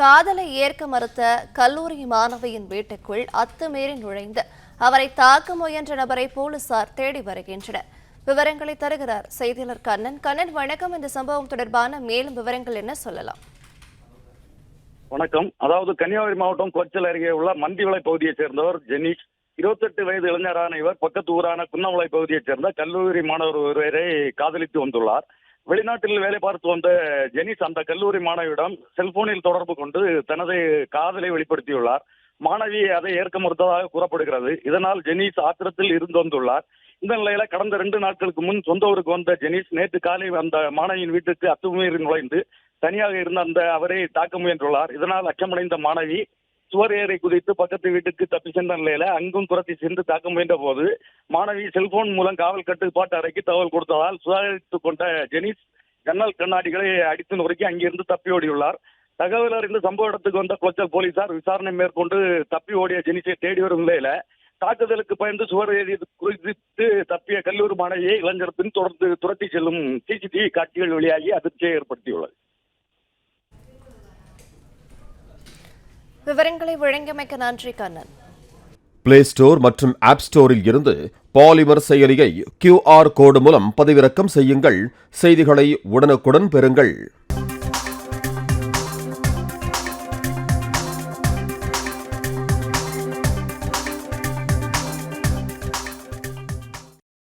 காதலை ஏற்க மறுத்த கல்லூரி மாணவியின் வீட்டுக்குள் அத்துமீறி நுழைந்து அவரை தாக்க முயன்ற நபரை போலீசார் தேடி வருகின்றனர். விவரங்களை தருகிறார் செய்தியாளர் கண்ணன். கண்ணன், வணக்கம். இந்த சம்பவம் தொடர்பான மேலும் விவரங்கள் என்ன சொல்லலாம்? வணக்கம். அதாவது கன்னியாகுமரி மாவட்டம் கோச்சல் அருகே உள்ள மந்திவளை பகுதியைச் சேர்ந்தவர் ஜெனீஷ். 28 வயது இளைஞரான இவர் பக்கத்து ஊரான குன்னமலை பகுதியைச் சேர்ந்த கல்லூரி மாணவர் ஒருவரை காதலித்து வந்துள்ளார். வெளிநாட்டில் வேலை பார்த்து வந்த ஜெனீஷ் அந்த கல்லூரி மாணவியிடம் செல்போனில் தொடர்பு கொண்டு தனது காதலை வெளிப்படுத்தியுள்ளார். மாணவி அதை ஏற்க மறுத்ததாக கூறப்படுகிறது. இதனால் ஜெனீஷ் ஆத்திரத்தில் இருந்து வந்துள்ளார். இந்த நிலையில கடந்த 2 நாட்களுக்கு முன் சொந்த ஊருக்கு வந்த ஜெனீஷ் நேற்று காலை அந்த மாணவியின் வீட்டுக்கு அத்துமீறி நுழைந்து தனியாக இருந்த அவரை தாக்க முயன்றுள்ளார். இதனால் அச்சமடைந்த மாணவி சுவர் ஏறி குதித்து பக்கத்து வீட்டுக்கு தப்பி சென்ற நிலையில அங்கும் துரத்தி சென்று தாக்க முயன்ற போது மாணவி செல்போன் மூலம் காவல் கட்டுப்பாட்டு அறைக்கு தகவல் கொடுத்ததால் சுதாரித்துக் கொண்ட ஜெனீஷ் ஜன்னல் கண்ணாடிகளை அடித்து நொறுக்கி அங்கிருந்து தப்பி ஓடியுள்ளார். தகவல் அறிந்து சம்பவ இடத்துக்கு வந்த குளச்சல் போலீசார் விசாரணை மேற்கொண்டு தப்பி ஓடிய ஜெனீஷை தேடி வரும் நிலையில தாக்குதலுக்கு பயந்து சுவர் ஏறி குறித்து தப்பிய கல்லூரி மாணவியை இளைஞர் பின் தொடர்ந்து துரத்தி செல்லும் சிசிடிவி காட்சிகள் வெளியாகி அதிர்ச்சியை ஏற்படுத்தியுள்ளது. விவரங்களை வழங்கியமைக்க நன்றி கண்ணன். பிளே ஸ்டோர் மற்றும் ஆப் ஸ்டோரில் இருந்து பாலிமர் செயலியை QR கோடு மூலம் பதிவிறக்கம் செய்யுங்கள். செய்திகளை உடனுக்குடன் பெறுங்கள்.